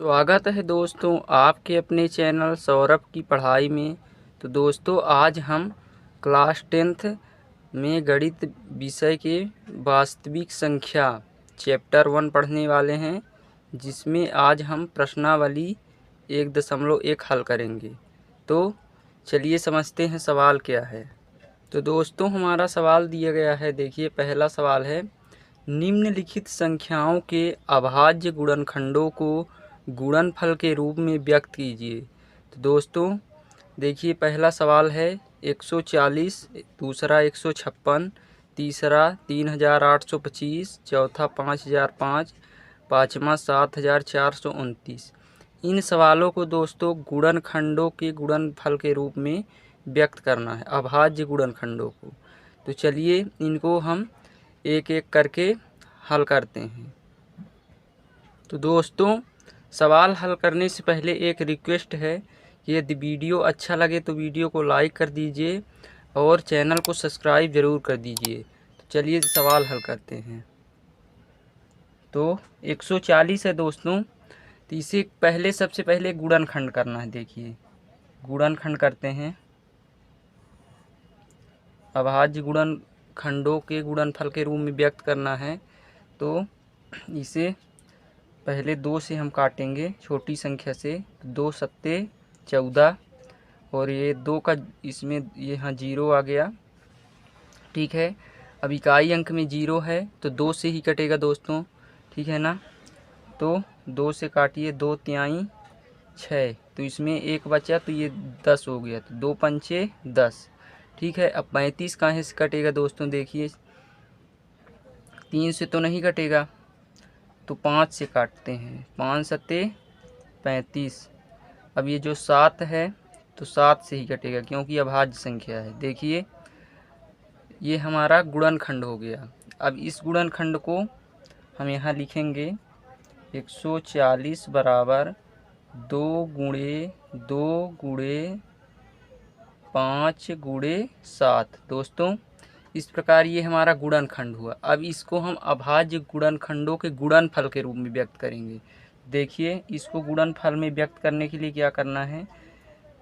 स्वागत है दोस्तों आपके अपने चैनल सौरभ की पढ़ाई में। तो दोस्तों आज हम क्लास 10th में गणित विषय के वास्तविक संख्या चैप्टर 1 पढ़ने वाले हैं, जिसमें आज हम प्रश्नावली 1.1 हल करेंगे। तो चलिए समझते हैं सवाल क्या है। तो दोस्तों हमारा सवाल दिया गया है, देखिए पहला सवाल है, निम्नलिखित संख्याओं के अभाज्य गुणनखंडों को गुणनफल के रूप में व्यक्त कीजिए। तो दोस्तों देखिए पहला सवाल है 140, दूसरा 156, तीसरा 3825, चौथा 5005, पाँचवा 7429। इन सवालों को दोस्तों गुणनखंडों के गुणनफल के रूप में व्यक्त करना है, अभाज्य गुणनखंडों को। तो चलिए इनको हम एक एक करके हल करते हैं। तो दोस्तों सवाल हल करने से पहले एक रिक्वेस्ट है कि यदि वीडियो अच्छा लगे तो वीडियो को लाइक कर दीजिए और चैनल को सब्सक्राइब ज़रूर कर दीजिए। तो चलिए सवाल हल करते हैं। तो 140 है दोस्तों, तो इसे पहले सबसे पहले गुणनखंड करना है। देखिए गुणनखंड करते हैं, अभाज्य गुणनखंडों के गुणनफल के रूप में व्यक्त करना है। तो इसे पहले 2 से हम काटेंगे, छोटी संख्या से। 2 सत्ते 14 और ये 2 का इसमें यहाँ 0 आ गया, ठीक है। अब इकाई अंक में 0 है तो 2 से ही कटेगा दोस्तों, ठीक है ना। तो 2 से काटिए, 2 तिहाई 6, तो इसमें 1 बचा तो ये 10 हो गया, तो 2 पंचे 10, ठीक है। अब 35 कहाँ से कटेगा दोस्तों, देखिए 3 से तो नहीं कटेगा, तो 5 से काटते हैं। 5 सत्ते 35। अब ये जो 7 है तो 7 से ही कटेगा क्योंकि अभाज्य संख्या है। देखिए ये हमारा गुणनखंड हो गया। अब इस गुणनखंड को हम यहाँ लिखेंगे 140 बराबर 2 गुणे 2 गुणे 5 गुणे 7। दोस्तों इस प्रकार ये हमारा गुणनखंड हुआ। अब इसको हम अभाज्य गुणनखंडों के गुणनफल के रूप में व्यक्त करेंगे। देखिए इसको गुणनफल में व्यक्त करने के लिए क्या करना है,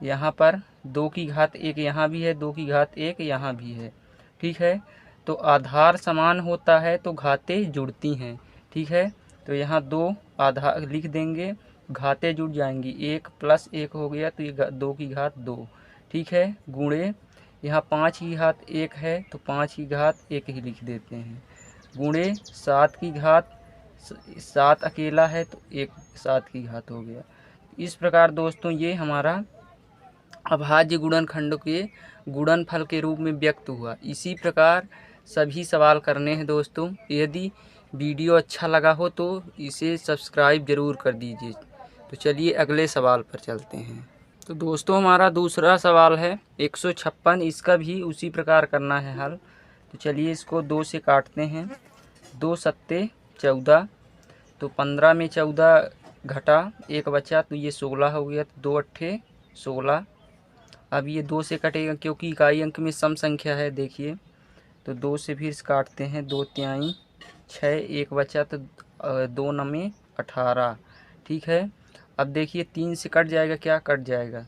यहाँ पर 2 की घात 1 यहाँ भी है, 2 की घात 1 यहाँ भी है, ठीक है। तो आधार समान होता है तो घातें जुड़ती हैं, ठीक है। तो यहाँ 2 आधार लिख देंगे, घातें जुड़ जाएंगी, 1 + 1 हो गया, तो ये 2 की घात 2, ठीक है। गुणे यहाँ 5 की घात 1 है तो 5 की घात 1 ही लिख देते हैं। गुणे 7 की घात 7 अकेला है तो 1 7 की घात हो गया। इस प्रकार दोस्तों ये हमारा अभाज्य गुणनखंड के गुणनफल के रूप में व्यक्त हुआ। इसी प्रकार सभी सवाल करने हैं दोस्तों। यदि वीडियो अच्छा लगा हो तो इसे सब्सक्राइब ज़रूर कर दीजिए। तो चलिए अगले सवाल पर चलते हैं। तो दोस्तों हमारा दूसरा सवाल है 156, इसका भी उसी प्रकार करना है हल। तो चलिए इसको 2 से काटते हैं। 2 सत्ते 14, तो 15 में 14 घटा 1 बचा तो ये 16 हो गया, तो 2 अट्ठे 16। अब ये 2 से कटेगा क्योंकि इकाई अंक में सम संख्या है। देखिए तो 2 से फिर काटते हैं, 2 तिहाई 6, 1 बचा तो 2 नमे 18, ठीक है। अब देखिए 3 से कट जाएगा, क्या कट जाएगा,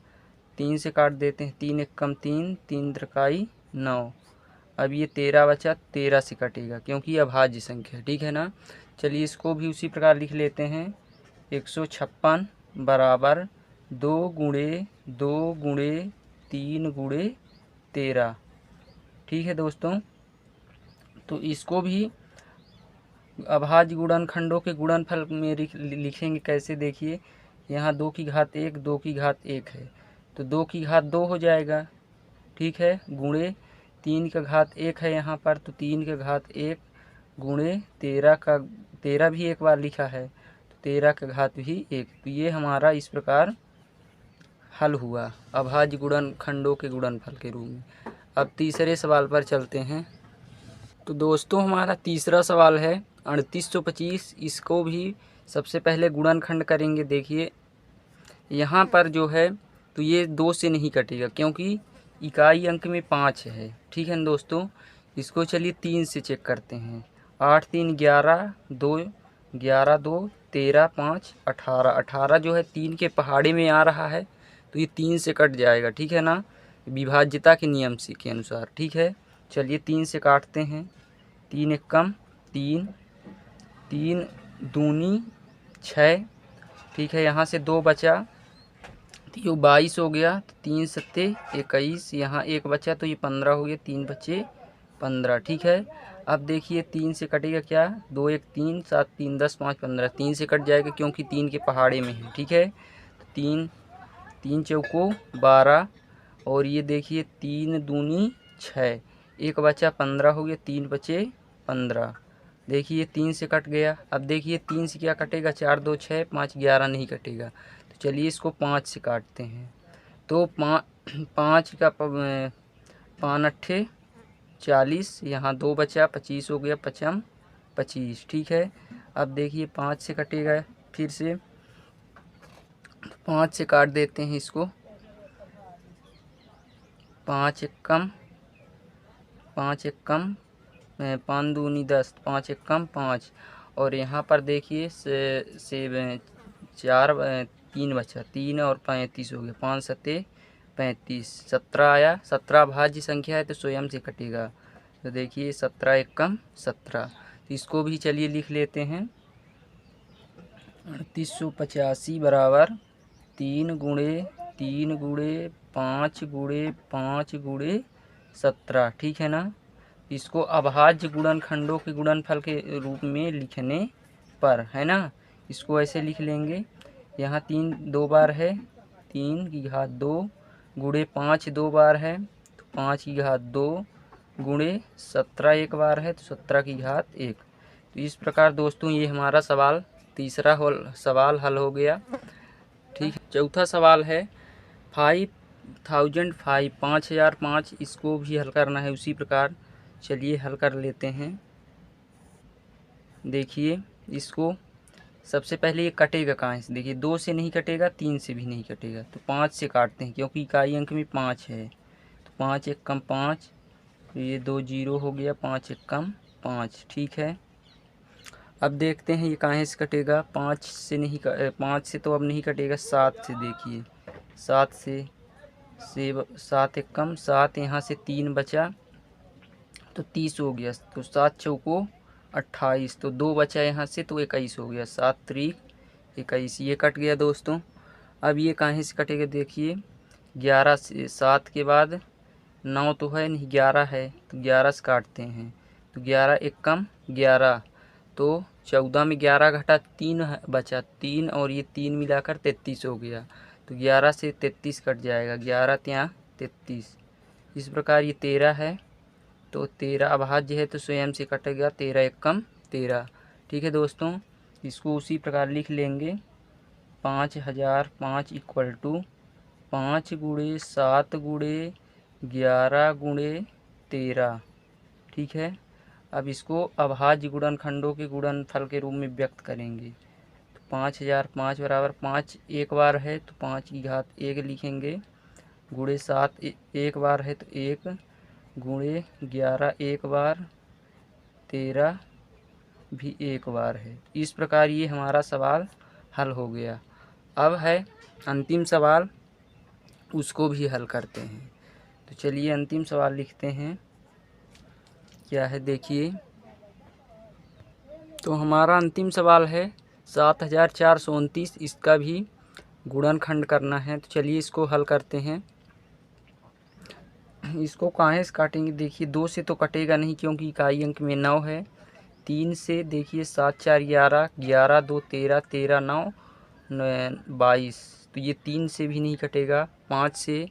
3 से काट देते हैं, 3 एक कम 3, 3 त्रिकाई 9। अब ये 13 बचा, 13 से कटेगा क्योंकि अभाज्य संख्या, ठीक है ना। चलिए इसको भी उसी प्रकार लिख लेते हैं। 156 बराबर 2 गुणे 2 गुणे 3 गुणे 13, ठीक है दोस्तों। तो इसको भी अभाज्य गुणनखंडों के गुणनफल में लिखेंगे कैसे, देखिए यहाँ 2 की घात 1, 2 की घात 1 है तो 2 की घात 2 हो जाएगा, ठीक है। गुणे 3 का घात 1 है यहाँ पर, तो 3 का घात 1 गुणे 13 भी एक बार लिखा है तो 13 का घात भी 1। तो ये हमारा इस प्रकार हल हुआ अभाज्य गुणनखंडों के गुणनफल के रूप में। अब तीसरे सवाल पर चलते हैं। तो दोस्तों हमारा तीसरा सवाल है 3825, इसको भी सबसे पहले गुणनखंड करेंगे। देखिए यहाँ पर जो है तो ये 2 से नहीं कटेगा क्योंकि इकाई अंक में 5 है, ठीक है ना दोस्तों। इसको चलिए 3 से चेक करते हैं। 8 3 11, 2 11 2 13 5 18, 18 जो है 3 के पहाड़े में आ रहा है तो ये 3 से कट जाएगा, ठीक है ना, विभाज्यता के नियम से के अनुसार, ठीक है। चलिए 3 से काटते हैं, 3 एक कम 3, 3 दूनी 6, ठीक है। यहाँ से 2 बचा तो ये 22 हो गया, तो 3 सत्ते 21, यहाँ 1 बचा तो ये 15 हो गया, 3 बचे 15, ठीक है। अब देखिए 3 से कटेगा क्या, 2 1 3 7 3 10 5 15, 3 से कट जाएगा क्योंकि 3 के पहाड़े में है, ठीक है। तो 3 3 चौको 12 और ये देखिए 3 दूनी 6, 1 बचा 15 हो गया, 3 बचे 15, देखिए 3 से कट गया। अब देखिए 3 से क्या कटेगा, 4 2 6 5 11 नहीं कटेगा, तो चलिए इसको 5 से काटते हैं। तो 5 का 5 अट्ठे 40, यहाँ 2 बचा 25 हो गया, 5 25, ठीक है। अब देखिए 5 से कटेगा, फिर से 5 से काट देते हैं इसको, 5 एक कम 5 एक कम 5 दूनी 10, 5 एक कम 5, और यहाँ पर देखिए से 4 3 बचा, 3 और 35 हो गया, 5 सत्ते 35, 17 आया, 17 भाज्य संख्या है तो स्वयं से कटेगा, तो देखिए 17 एक कम 17, तो इसको भी चलिए लिख लेते हैं। 3885 बराबर 3 गुणे 3 गुणे 5 गुणे 5 गुणे 17, ठीक है ना। इसको अभाज्य गुणनखंडों के गुणनफल के रूप में लिखने पर, है ना, इसको ऐसे लिख लेंगे। यहाँ 3 2 बार है, 3 की घात 2 गुणे 5 2 बार है तो 5 की घात 2 गुणे 17 एक बार है तो 17 की घात 1। तो इस प्रकार दोस्तों ये हमारा सवाल तीसरा सवाल हल हो गया, ठीक है। चौथा सवाल है 5005 5005, इसको भी हल करना है उसी प्रकार, चलिए हल कर लेते हैं। देखिए इसको सबसे पहले ये कटेगा कहाँ से, देखिए 2 से नहीं कटेगा, 3 से भी नहीं कटेगा, तो 5 से काटते हैं क्योंकि इकाई अंक में 5 है, तो 5 एक कम 5, तो ये 2 0 हो गया, 5 एक कम 5, ठीक है। अब देखते हैं ये कहाँ से कटेगा, 5 से नहीं 5 से तो अब नहीं कटेगा, 7 से, देखिए 7 से 7 एक कम 7, यहाँ से 3 बचा तो 30 हो गया, तो 7 चौको 28, तो 2 बचा यहाँ से तो 21 हो गया, 7 त्रिक 21, ये कट गया दोस्तों। अब ये कहाँ से कटेगा, देखिए 11 से, 7 के बाद 9 तो है नहीं, 11 है तो 11 से काटते हैं, तो 11 एक कम 11, तो 14 में 11 घटा 3 बचा 3, और ये 3 मिलाकर 33 हो गया, तो 11 से 33 कट जाएगा, 11 ત્યાં 33, इस प्रकार ये 13 है, तो 13 अभाज्य है तो स्वयं से कटेगा, 13 एक कम 13, ठीक है दोस्तों। इसको उसी प्रकार लिख लेंगे, 5005 इक्वल टू 5 गुणे 7 गुणे 11 गुणे 13, ठीक है। अब इसको अभाज्य गुणनखंडों के गुणनफल के रूप में व्यक्त करेंगे, तो 5005 बराबर 5 एक बार है तो 5 की घात 1 लिखेंगे, गुणे 7 एक बार है तो 1, गुणे 11 एक बार, 13 भी एक बार है। इस प्रकार ये हमारा सवाल हल हो गया। अब है अंतिम सवाल, उसको भी हल करते हैं, तो चलिए अंतिम सवाल लिखते हैं, क्या है देखिए। तो हमारा अंतिम सवाल है 7429, इसका भी गुणनखंड करना है, तो चलिए इसको हल करते हैं। इसको कहाँ से काटेंगे, देखिए 2 से तो कटेगा नहीं क्योंकि इकाई अंक में 9 है, 3 से देखिए 7 4 11, 11 2 13, 13 9 22, तो ये 3 से भी नहीं कटेगा, 5 से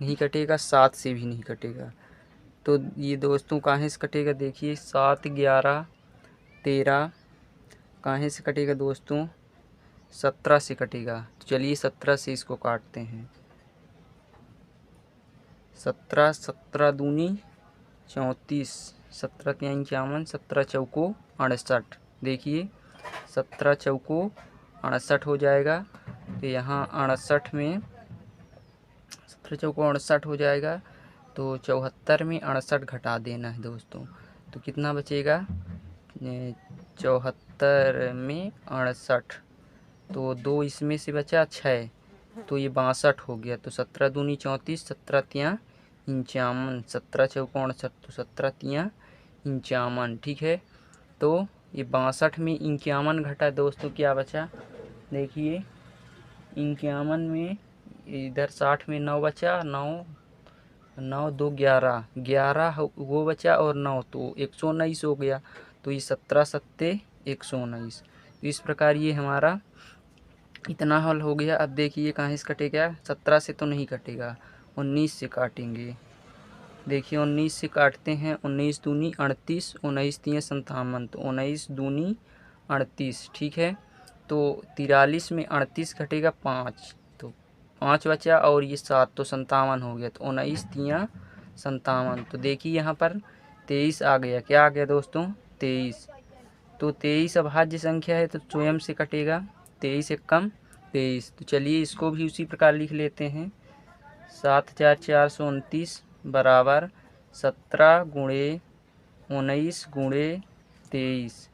नहीं कटेगा, 7 से भी नहीं कटेगा, तो ये दोस्तों कहाँ से कटेगा, देखिए 7 11 13, कहाँ से कटेगा दोस्तों, 17 से कटेगा, तो चलिए 17 से इसको काटते हैं, 17 17 दूनी 34, 17 के 51, 17 चौको 68, देखिए 17 चौको 68 हो जाएगा, तो यहाँ 68 में 17 चौको 68 हो जाएगा, तो 74 में 68 घटा देना है दोस्तों, तो कितना बचेगा, 74 में 68, तो 2 इसमें से बचा 6, तो ये 62 हो गया। तो 17 दूनी 34, 17 तियाँ 55, 17 चौको 68, तो 17 तियाँ 55। ठीक है, तो ये 62 में 51 घटा दोस्तों, क्या बचा देखिए 51 में, इधर 60 में 9 बचा, 9 9 2 11, 11 वो बचा और 9, तो 119 हो गया। तो ये 17 सत्ते 119। तो इस प्रकार ये हमारा इतना हल हो गया। अब देखिए कहाँ से कटेगा, 17 से तो नहीं कटेगा, 19 से काटेंगे। देखिए 19 से काटते हैं, 19 दूनी 38, 19 तियाँ 57, तो 19 दूनी 38। ठीक है, तो 43 में 38 घटेगा 5, तो 5 बचा और ये 7, तो 57 हो गया। तो 19 तियाँ 57, तो देखिए यहाँ पर 23 आ गया। क्या आ गया दोस्तों, 23। तो 23 अभाज्य संख्या है तो स्वयं से कटेगा, 23 एक कम 23। तो चलिए इसको भी उसी प्रकार लिख लेते हैं, 7429 बराबर 17 गुणे 19 गुणे 23।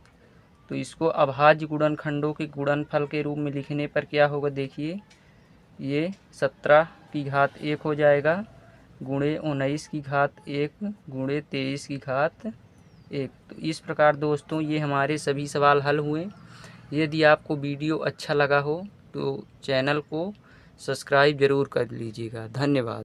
तो इसको अभाज्य गुणनखंडों के गुणनफल के रूप में लिखने पर क्या होगा, देखिए ये 17 की घात 1 हो जाएगा, गुणे 19 की घात 1 गुणे 23 की घात 1। तो इस प्रकार दोस्तों ये हमारे सभी सवाल हल हुए। यदि आपको वीडियो अच्छा लगा हो तो चैनल को सब्सक्राइब ज़रूर कर लीजिएगा। धन्यवाद।